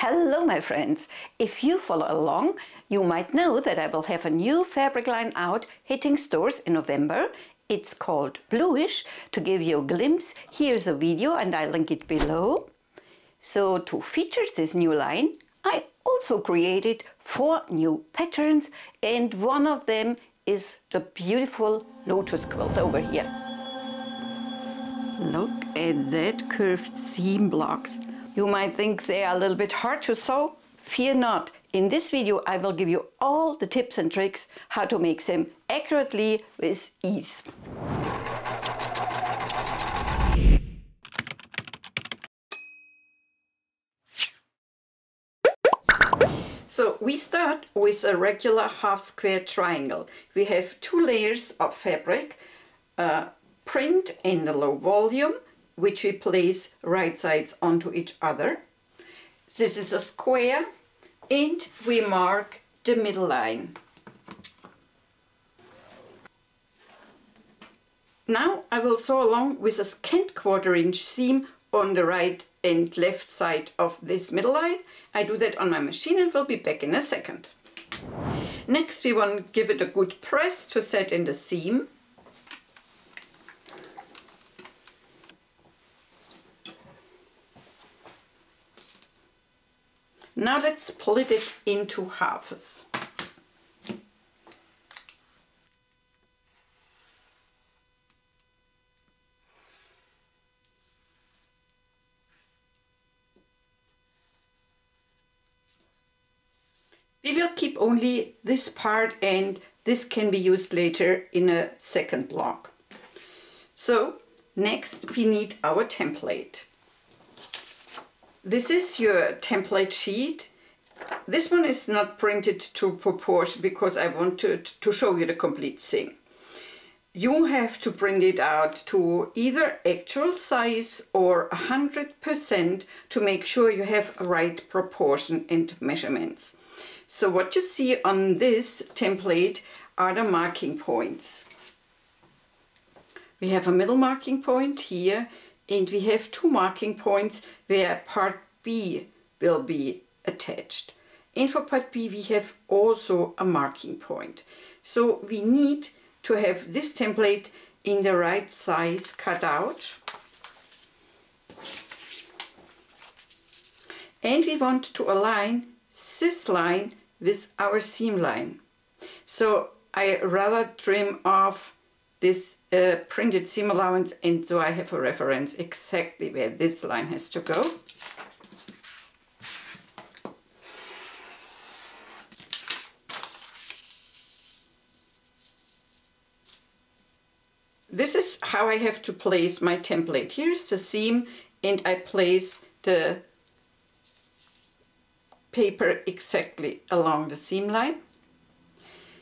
Hello my friends! If you follow along, you might know that I will have a new fabric line out hitting stores in November. It's called Bluish. To give you a glimpse, here's a video and I'll link it below. So to feature this new line, I also created 4 new patterns, and one of them is the beautiful Lotus quilt over here. Look at that curved seam blocks. You might think they are a little bit hard to sew. Fear not. In this video I will give you all the tips and tricks how to make them accurately with ease. So we start with a regular half square triangle. We have 2 layers of fabric, print in the low volume, which we place right sides onto each other. This is a square, and we mark the middle line. Now I will sew along with a scant 1/4 inch seam on the right and left side of this middle line. I do that on my machine and will be back in a second. Next we want to give it a good press to set in the seam. Now let's split it into halves. We will keep only this part, and this can be used later in a second block. So next we need our template. This is your template sheet. This one is not printed to proportion because I wanted to show you the complete thing. You have to print it out to either actual size or 100% to make sure you have a right proportion and measurements. So what you see on this template are the marking points. We have a middle marking point here, and we have 2 marking points where part B will be attached. And for part B we have also a marking point. So we need to have this template in the right size cut out. And we want to align this line with our seam line. So I rather trim off this printed seam allowance, and so I have a reference exactly where this line has to go. This is how I have to place my template. Here's the seam, and I place the paper exactly along the seam line.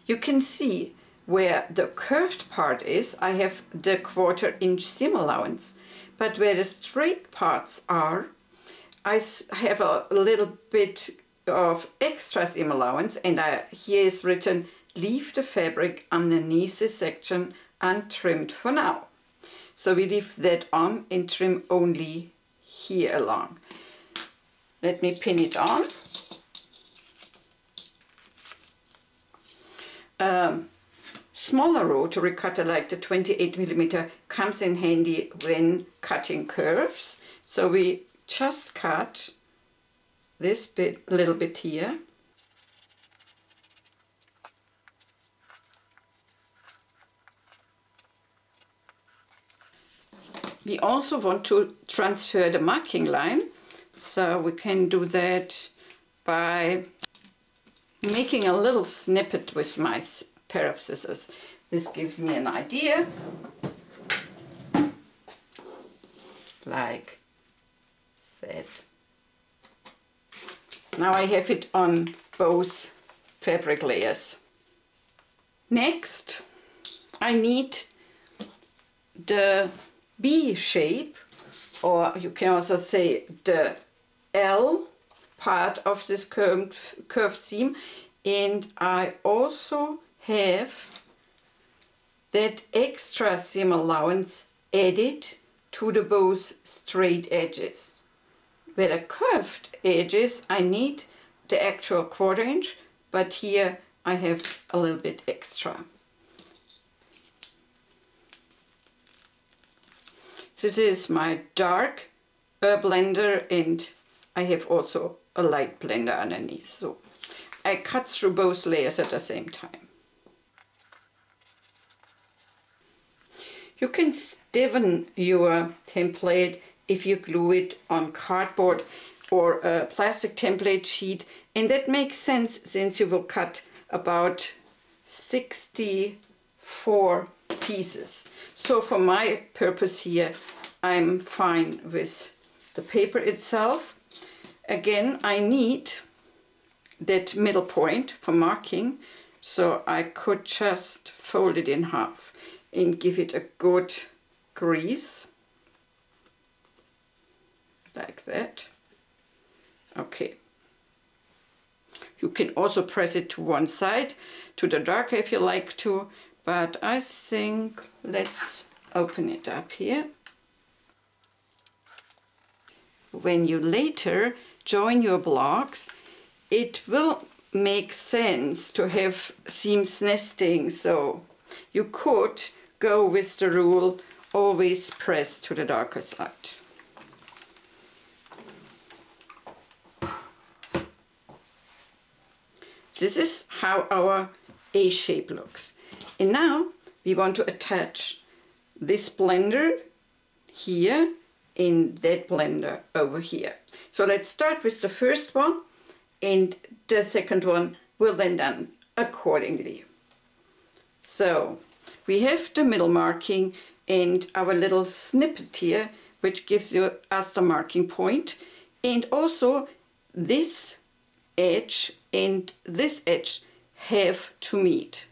You can see where the curved part is, I have the 1/4 inch seam allowance, but where the straight parts are, I have a little bit of extra seam allowance, and here is written, leave the fabric underneath this section untrimmed for now. So we leave that on and trim only here along. Let me pin it on. Smaller rotary cutter like the 28mm comes in handy when cutting curves. So we just cut this bit, a little bit here. We also want to transfer the marking line, so we can do that by making a little snippet with my pair of scissors. This gives me an idea, like that. Now I have it on both fabric layers. Next I need the B shape, or you can also say the L part of this curved seam, and I also have that extra seam allowance added to the both straight edges. Where the curved edges, I need the actual 1/4 inch, but here I have a little bit extra. This is my dark blender, and I have also a light blender underneath. So I cut through both layers at the same time. You can stiffen your template if you glue it on cardboard or a plastic template sheet, and that makes sense since you will cut about 64 pieces. So for my purpose here, I'm fine with the paper itself. Again, I need that middle point for marking, so I could just fold it in half and give it a good grease, like that. Okay. You can also press it to one side, to the darker if you like to, but I think let's open it up here. When you later join your blocks, it will make sense to have seams nesting, so you could go with the rule always press to the darker side. This is how our A shape looks. And now we want to attach this blender here in that blender over here. So let's start with the first one, and the second one will then done accordingly. So we have the middle marking and our little snippet here, which gives us the marking point, and also this edge and this edge have to meet.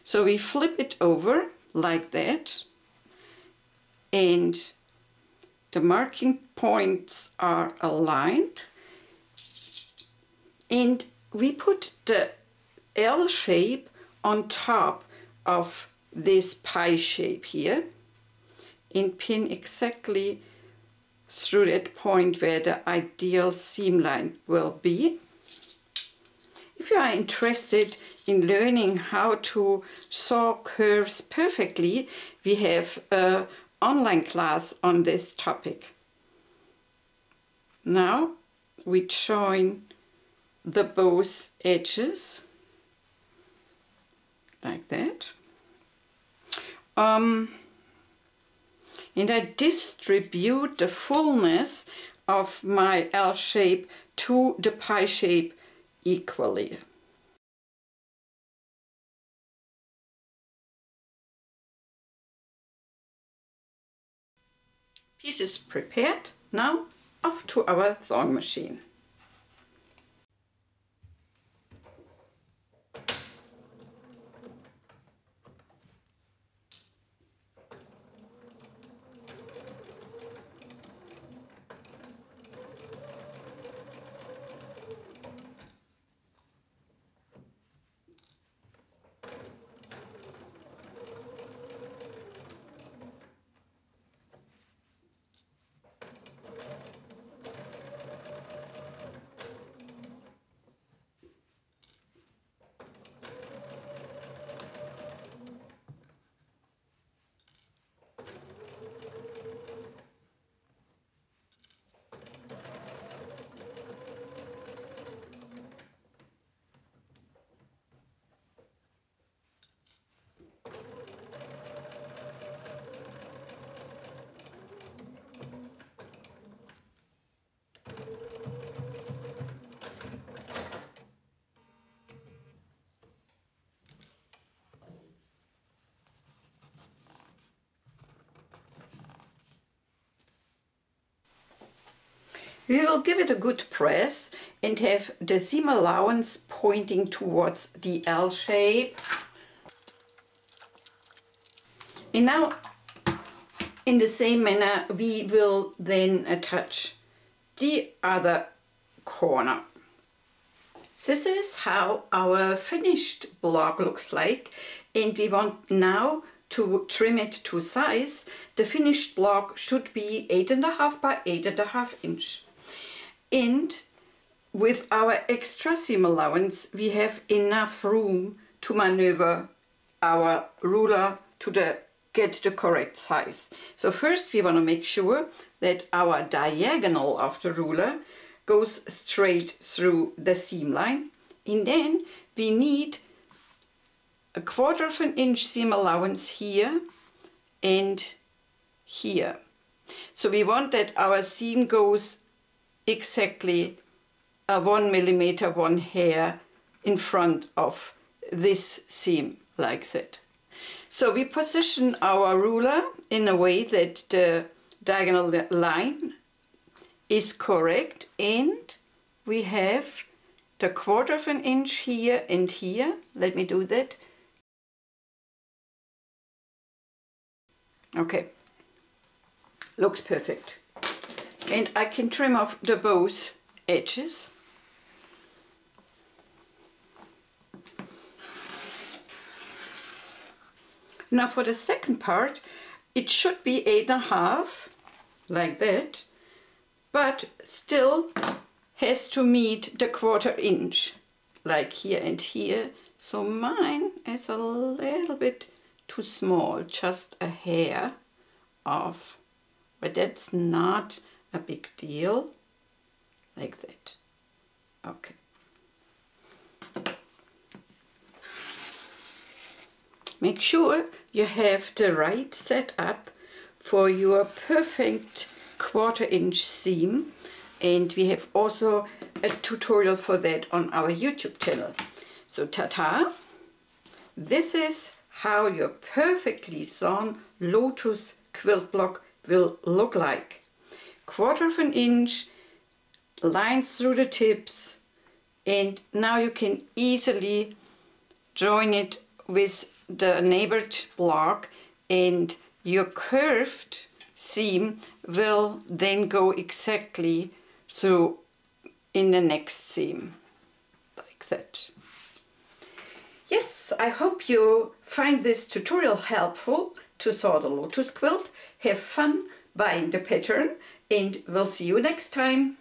So we flip it over like that, and the marking points are aligned, and we put the L shape on top of this pie shape here and pin exactly through that point where the ideal seam line will be. If you are interested in learning how to saw curves perfectly, we have an online class on this topic. Now we join the both edges like that. And I distribute the fullness of my L shape to the pie shape equally. Piece is prepared. Now off to our sewing machine. We will give it a good press and have the seam allowance pointing towards the L shape. And now, in the same manner, we will then attach the other corner. This is how our finished block looks like, and we want now to trim it to size. The finished block should be 8.5 by 8.5 inch. And with our extra seam allowance, we have enough room to maneuver our ruler to get the correct size. So first we want to make sure that our diagonal of the ruler goes straight through the seam line, and then we need a 1/4 inch seam allowance here and here. So we want that our seam goes exactly 1 millimeter, 1 hair in front of this seam, like that. So we position our ruler in a way that the diagonal line is correct, and we have the 1/4 inch here and here. Let me do that. Okay, looks perfect. And I can trim off the both edges. Now for the second part, it should be 8.5, like that, but still has to meet the 1/4 inch, like here and here. So mine is a little bit too small, just a hair off, but that's not a big deal, like that. Okay. Make sure you have the right setup for your perfect 1/4 inch seam, and we have also a tutorial for that on our YouTube channel. So ta-ta! This is how your perfectly sewn Lotus quilt block will look like. 1/4 inch, lines through the tips, and now you can easily join it with the neighbored block, and your curved seam will then go exactly through in the next seam, like that. Yes, I hope you find this tutorial helpful to sew the Lotus quilt. Have fun buying the pattern, and we'll see you next time.